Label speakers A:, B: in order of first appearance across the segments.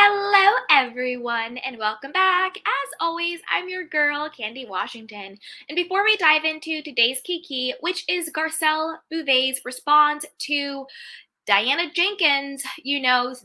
A: Hello, everyone, and welcome back. As always, I'm your girl, Candy Washington. And before we dive into today's Kiki, which is Garcelle Beauvais' response to Diana Jenkins,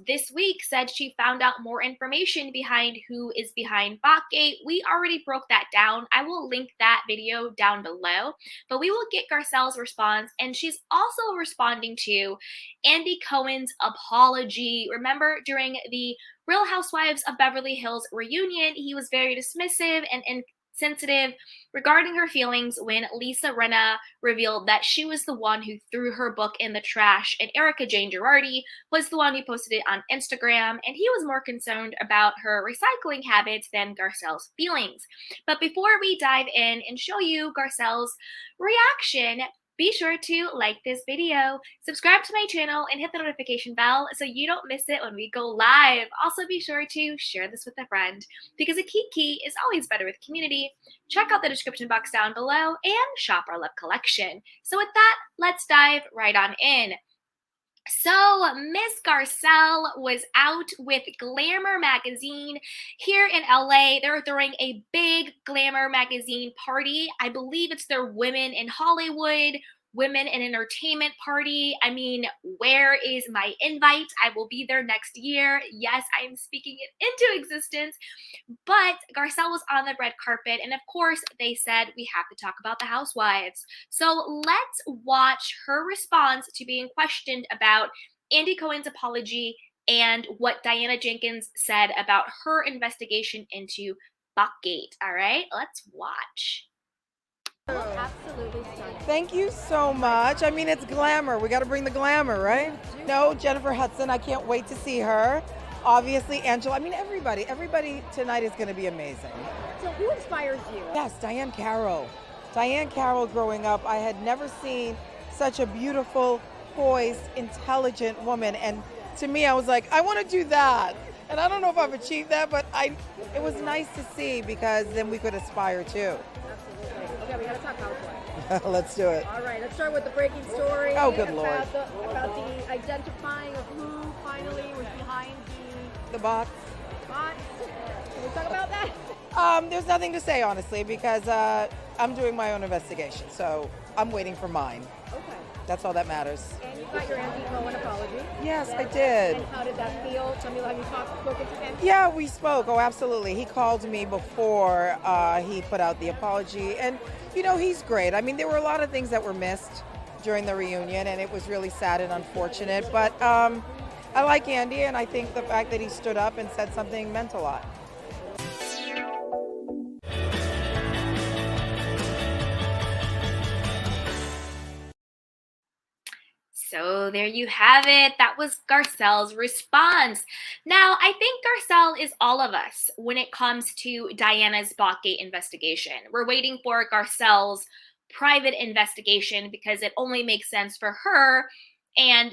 A: this week said she found out more information behind who is behind Botgate. We already broke that down. I will link that video down below, but we will get Garcelle's response, and she's also responding to Andy Cohen's apology. Remember, during the Real Housewives of Beverly Hills reunion, he was very dismissive and insensitive regarding her feelings when Lisa Rinna revealed that she was the one who threw her book in the trash, and Erica Jane Girardi was the one who posted it on Instagram, and he was more concerned about her recycling habits than Garcelle's feelings. But before we dive in and show you Garcelle's reaction, be sure to like this video, subscribe to my channel, and hit the notification bell so you don't miss it when we go live. Also, be sure to share this with a friend because a kiki is always better with community. Check out the description box down below and shop our love collection. So with that, let's dive right on in. So, Miss Garcelle was out with Glamour magazine here in LA. They're throwing a big Glamour magazine party. I believe it's their Women in Hollywood, Women in Entertainment party. I mean, where is my invite? I will be there next year. Yes, I am speaking it into existence. But Garcelle was on the red carpet, and of course, they said we have to talk about the housewives. So let's watch her response to being questioned about Andy Cohen's apology and what Diana Jenkins said about her investigation into Buckgate. All right, let's watch.
B: Absolutely stunning.
C: Thank you so much. I mean, it's glamour. We got to bring the glamour, right? No, Jennifer Hudson. I can't wait to see her. Obviously, Angela. I mean, everybody tonight is going to be amazing.
B: So who inspires you?
C: Yes, Diane Carroll. Diane Carroll, growing up, I had never seen such a beautiful, poised, intelligent woman. And to me, I was like, I want to do that. And I don't know if I've achieved that, but it was nice to see because then we could aspire too.
B: Absolutely. Okay, we got to talk housewives.
C: Let's do it.
B: All right, let's start with the breaking story.
C: Oh, good Lord.
B: About the identifying of who finally was behind
C: The box.
B: bots. Can we talk about that?
C: There's nothing to say, honestly, because I'm doing my own investigation, so I'm waiting for mine.
B: Okay.
C: That's all that matters.
B: And you got your Andy Cohen apology.
C: Yes, I did.
B: And how did that feel? Tell me, have you spoken to him?
C: Yeah, we spoke. Oh, absolutely. He called me before he put out the apology, and he's great. I mean, there were a lot of things that were missed during the reunion, and it was really sad and unfortunate. But I like Andy, and I think the fact that he stood up and said something meant a lot.
A: So there you have it. That was Garcelle's response. Now, I think Garcelle is all of us when it comes to Diana's Botgate investigation. We're waiting for Garcelle's private investigation because it only makes sense for her and,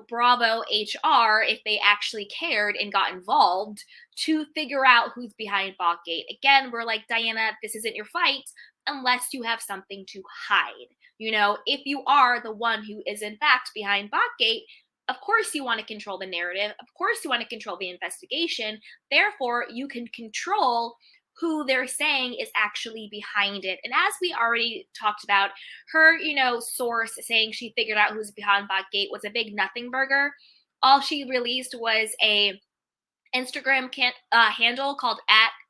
A: Bravo HR, if they actually cared and got involved, to figure out who's behind Botgate. Again, we're like, Diana, this isn't your fight unless you have something to hide. If you are the one who is in fact behind Botgate, of course you want to control the narrative. Of course you want to control the investigation. Therefore, you can control who they're saying is actually behind it. And as we already talked about, her, source saying she figured out who's behind Botgate was a big nothing burger. All she released was a Instagram handle called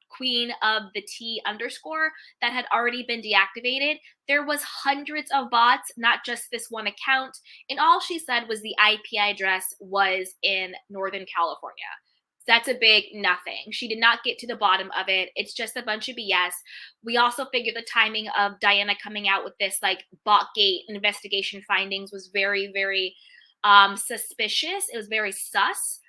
A: @Queen of the T_ that had already been deactivated. There was hundreds of bots, not just this one account. And all she said was the IP address was in Northern California. That's a big nothing. She did not get to the bottom of it. It's just a bunch of BS. We also figured the timing of Diana coming out with this Botgate investigation findings was very, very suspicious. It was very sus.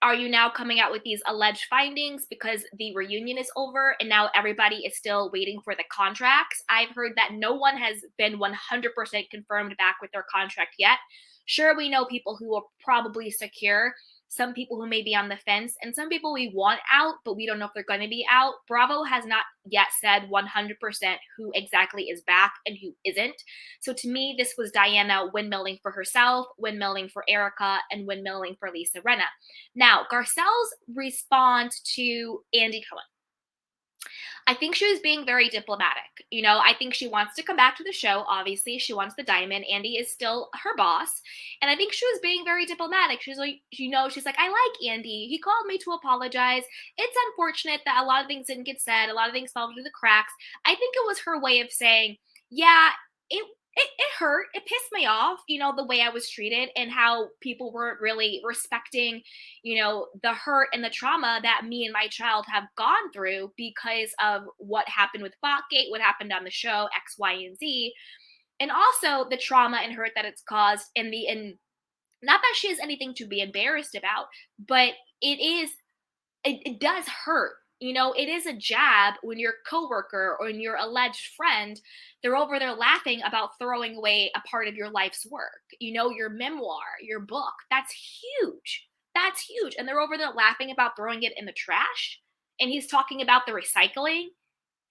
A: Are you now coming out with these alleged findings because the reunion is over and now everybody is still waiting for the contracts? I've heard that no one has been 100% confirmed back with their contract yet. Sure, we know people who will probably secure some people who may be on the fence, and some people we want out, but we don't know if they're going to be out. Bravo has not yet said 100% who exactly is back and who isn't. So to me, this was Diana windmilling for herself, windmilling for Erica, and windmilling for Lisa Rinna. Now, Garcelle's response to Andy Cohen. I think she was being very diplomatic. I think she wants to come back to the show. Obviously, she wants the diamond. Andy is still her boss. And I think she was being very diplomatic. She's like, she's like, I like Andy. He called me to apologize. It's unfortunate that a lot of things didn't get said, a lot of things fell through the cracks. I think it was her way of saying, yeah, it hurt. It pissed me off, the way I was treated and how people weren't really respecting, the hurt and the trauma that me and my child have gone through because of what happened with Botgate, what happened on the show, X, Y, and Z, and also the trauma and hurt that it's caused and not that she has anything to be embarrassed about, but it does hurt. It is a jab when your coworker or your alleged friend, they're over there laughing about throwing away a part of your life's work, your memoir, your book. That's huge. That's huge. And they're over there laughing about throwing it in the trash. And he's talking about the recycling.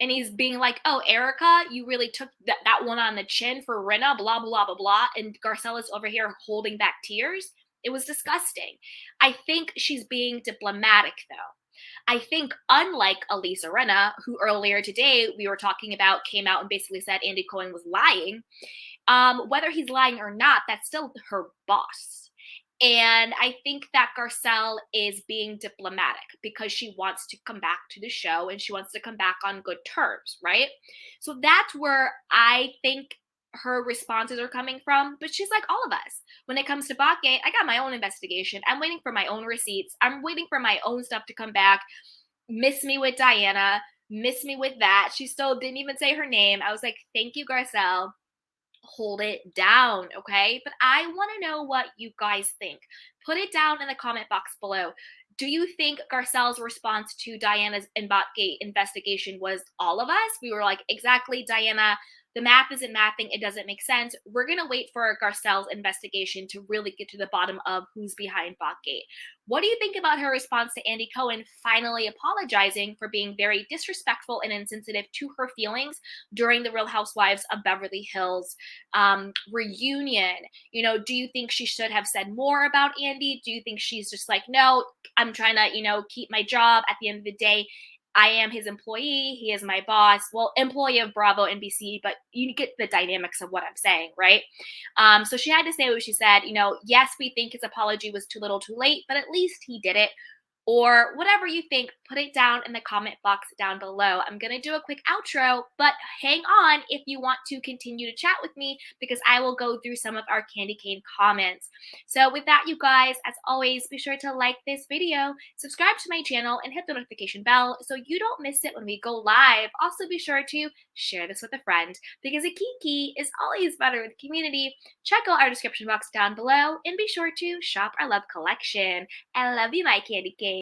A: And he's being like, oh, Erica, you really took that one on the chin for Rinna, blah, blah, blah, blah. And Garcelle is over here holding back tears. It was disgusting. I think she's being diplomatic, though. I think unlike Elisa Rinna, who earlier today we were talking about came out and basically said Andy Cohen was lying, whether he's lying or not, that's still her boss. And I think that Garcelle is being diplomatic because she wants to come back to the show and she wants to come back on good terms, right? So that's where I think her responses are coming from. But she's like all of us. When it comes to Botgate, I got my own investigation. I'm waiting for my own receipts. I'm waiting for my own stuff to come back. Miss me with Diana. Miss me with that. She still didn't even say her name. I was like, thank you, Garcelle. Hold it down, okay? But I want to know what you guys think. Put it down in the comment box below. Do you think Garcelle's response to Diana's Botgate investigation was all of us? We were like, exactly, Diana. The math isn't mathing. It doesn't make sense. We're going to wait for Garcelle's investigation to really get to the bottom of who's behind Botgate. What do you think about her response to Andy Cohen finally apologizing for being very disrespectful and insensitive to her feelings during the Real Housewives of Beverly Hills reunion? Do you think she should have said more about Andy? Do you think she's just like, no, I'm trying to, keep my job. At the end of the day, I am his employee. He is my boss. Well, employee of Bravo NBC, but you get the dynamics of what I'm saying, right? So she had to say what she said. Yes, we think his apology was too little too late, but at least he did it. Or whatever you think, put it down in the comment box down below. I'm going to do a quick outro, but hang on if you want to continue to chat with me because I will go through some of our Candy Cane comments. So with that, you guys, as always, be sure to like this video, subscribe to my channel, and hit the notification bell so you don't miss it when we go live. Also, be sure to share this with a friend because a kiki is always better with community. Check out our description box down below and be sure to shop our love collection. I love you, my candy cane.